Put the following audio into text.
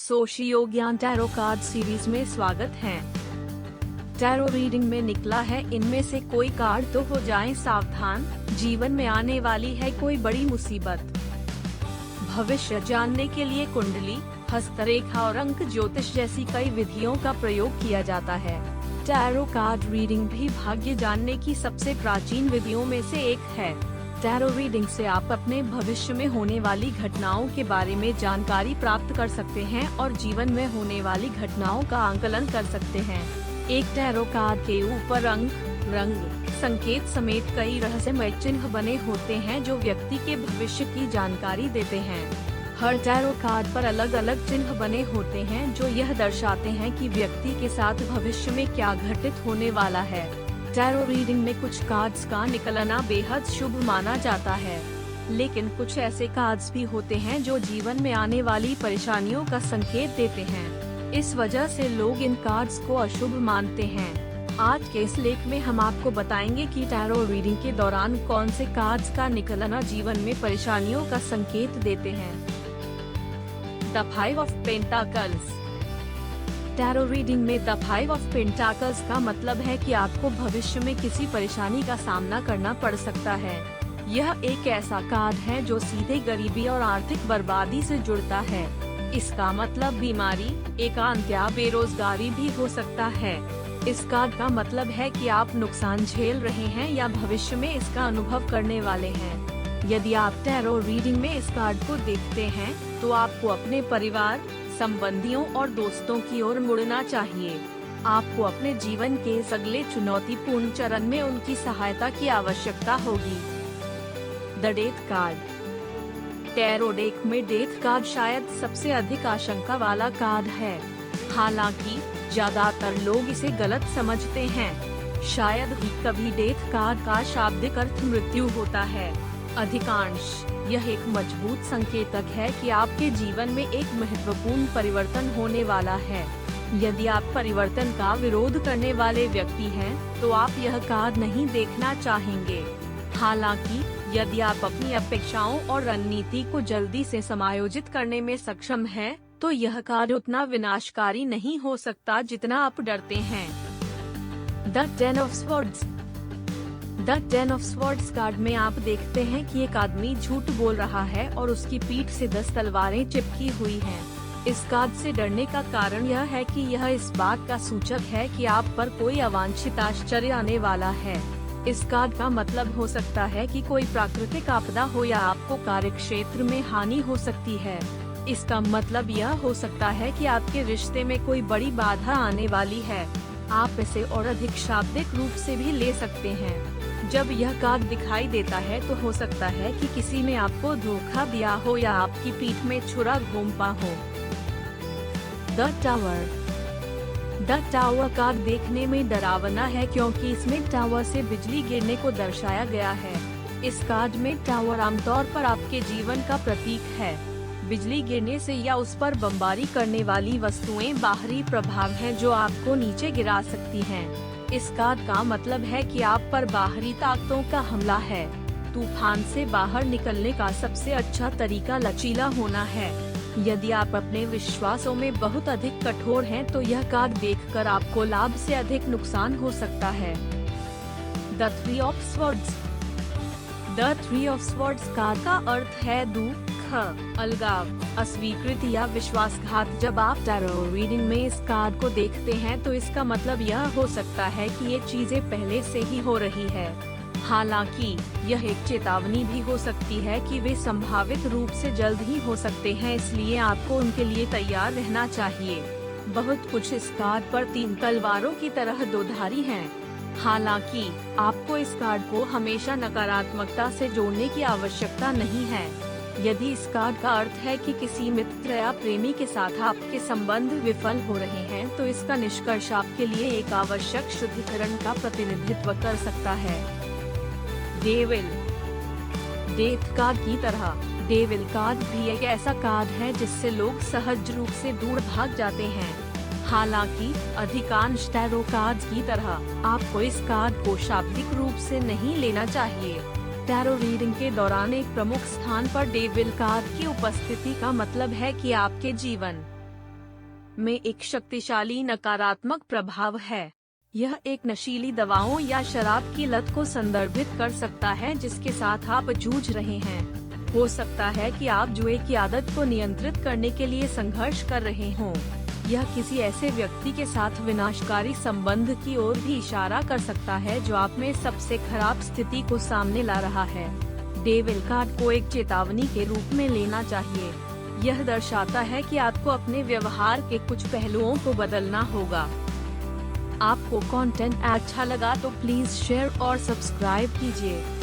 Socio ज्ञान tarot card series में स्वागत है। टैरो रीडिंग में निकला है, इनमें से कोई कार्ड तो हो जाएं सावधान, जीवन में आने वाली है कोई बड़ी मुसीबत। भविष्य जानने के लिए कुंडली, हस्तरेखा और अंक ज्योतिष जैसी कई विधियों का प्रयोग किया जाता है। टैरो कार्ड रीडिंग भी भाग्य जानने की सबसे प्राचीन विधियों में से एक है। टैरो रीडिंग से आप अपने भविष्य में होने वाली घटनाओं के बारे में जानकारी प्राप्त कर सकते हैं और जीवन में होने वाली घटनाओं का आकलन कर सकते हैं। एक टैरो कार्ड के ऊपर अंक, रंग, संकेत समेत कई रहस्यमय चिन्ह बने होते हैं जो व्यक्ति के भविष्य की जानकारी देते हैं। हर टैरो कार्ड पर अलग अलग चिन्ह बने होते हैं जो यह दर्शाते हैं कि व्यक्ति के साथ भविष्य में क्या घटित होने वाला है। टैरो रीडिंग में कुछ कार्ड्स का निकलना बेहद शुभ माना जाता है, लेकिन कुछ ऐसे कार्ड्स भी होते हैं जो जीवन में आने वाली परेशानियों का संकेत देते हैं। इस वजह से लोग इन कार्ड्स को अशुभ मानते हैं। आज के इस लेख में हम आपको बताएंगे कि टैरो रीडिंग के दौरान कौन से कार्ड्स का निकलना जीवन में परेशानियों का संकेत देते हैं। The 5 of pentacles. Tarot reading में द 5 ऑफ पेंटाकल्स का मतलब है कि आपको भविष्य में किसी परेशानी का सामना करना पड़ सकता है। यह एक ऐसा कार्ड है जो सीधे गरीबी और आर्थिक बर्बादी से जुड़ता है। इसका मतलब बीमारी, एकांत या बेरोजगारी भी हो सकता है। इस कार्ड का मतलब है कि आप नुकसान झेल रहे हैं या भविष्य में इसका अनुभव करने वाले हैं। यदि आप टैरो रीडिंग में इस कार्ड को देखते हैं, तो आपको अपने परिवार, संबंधियों और दोस्तों की ओर मुड़ना चाहिए। आपको अपने जीवन के इस अगले चुनौतीपूर्ण चरण में उनकी सहायता की आवश्यकता होगी। The death card. Tarot deck में डेथ कार्ड शायद सबसे अधिक आशंका वाला कार्ड है। हालांकि ज्यादातर लोग इसे गलत समझते हैं। शायद ही कभी डेथ कार्ड का शाब्दिक अर्थ मृत्यु होता है। अधिकांश यह एक मजबूत संकेतक है कि आपके जीवन में एक महत्वपूर्ण परिवर्तन होने वाला है। यदि आप परिवर्तन का विरोध करने वाले व्यक्ति हैं, तो आप यह कार्ड नहीं देखना चाहेंगे। हालांकि यदि आप अपनी अपेक्षाओं और रणनीति को जल्दी से समायोजित करने में सक्षम हैं, तो यह कार्ड उतना विनाशकारी नहीं हो सकता जितना आप डरते हैं। The 10 of swords. The 10 of swords card में आप देखते हैं कि एक आदमी झूठ बोल रहा है और उसकी पीठ से 10 तलवारें चिपकी हुई हैं। इस कार्ड से डरने का कारण यह है कि यह इस बात का सूचक है कि आप पर कोई अवांछित आश्चर्य आने वाला है। इस कार्ड का मतलब हो सकता है कि कोई प्राकृतिक आपदा हो या आपको कार्यक्षेत्र में हानि हो सकती है। इसका मतलब यह हो सकता है कि आपके रिश्ते में कोई बड़ी बाधा आने वाली है। आप इसे और अधिक शाब्दिक रूप से भी ले सकते हैं। जब यह कार्ड दिखाई देता है, तो हो सकता है कि किसी ने आपको धोखा दिया हो या आपकी पीठ में छुरा घूमता हो। The tower. The tower card देखने में डरावना है क्योंकि इसमें टावर से बिजली गिरने को दर्शाया गया है। इस कार्ड में टावर आमतौर पर आपके जीवन का प्रतीक है। बिजली गिरने से या उस पर बमबारी करने वाली वस्तुएं बाहरी प्रभाव हैं जो आपको नीचे गिरा सकती हैं। इस कार्ड का मतलब है कि आप पर बाहरी ताकतों का हमला है। तूफान से बाहर निकलने का सबसे अच्छा तरीका लचीला होना है। यदि आप अपने विश्वासों में बहुत अधिक कठोर हैं, तो यह कार्ड देखकर आपको लाभ से अधिक नुकसान हो सकता है। The 3 of swords. The 3 of swords card का अर्थ है दुख, अलगाव, अस्वीकृति या विश्वासघात। जब आप टैरो रीडिंग में इस कार्ड को देखते हैं, तो इसका मतलब यह हो सकता है कि ये चीजें पहले से ही हो रही है। हालांकि यह एक चेतावनी भी हो सकती है कि वे संभावित रूप से जल्द ही हो सकते हैं, इसलिए आपको उनके लिए तैयार रहना चाहिए। बहुत कुछ इस कार्ड पर 3 तलवारों की तरह दोधारी हैं। हालांकि आपको इस कार्ड को हमेशा नकारात्मकता से जोड़ने की आवश्यकता नहीं है। यदि इस कार्ड का अर्थ है कि किसी मित्र या प्रेमी के साथ आपके संबंध विफल हो रहे हैं, तो इसका निष्कर्ष आपके लिए एक आवश्यक शुद्धिकरण का प्रतिनिधित्व कर सकता है। डेविल। डेथ कार्ड की तरह डेविल कार्ड भी एक ऐसा कार्ड है जिससे लोग सहज रूप से दूर भाग जाते हैं। हालांकि अधिकांश टैरो कार्ड्स की तरह आपको इस कार्ड को शाब्दिक रूप से नहीं लेना चाहिए। टैरो रीडिंग के दौरान एक प्रमुख स्थान पर डेविल कार्ड की उपस्थिति का मतलब है कि आपके जीवन में एक शक्तिशाली नकारात्मक प्रभाव है। यह एक नशीली दवाओं या शराब की लत को संदर्भित कर सकता है जिसके साथ आप जूझ रहे हैं। हो सकता है कि आप जुए की आदत को नियंत्रित करने के लिए संघर्ष कर रहे हों। यह किसी ऐसे व्यक्ति के साथ विनाशकारी संबंध की ओर भी इशारा कर सकता है जो आप में सबसे खराब स्थिति को सामने ला रहा है। डेविल कार्ड को एक चेतावनी के रूप में लेना चाहिए। यह दर्शाता है कि आपको अपने व्यवहार के कुछ पहलुओं को बदलना होगा। आपको कंटेंट अच्छा लगा तो प्लीज शेयर और सब्सक्राइब कीजिए।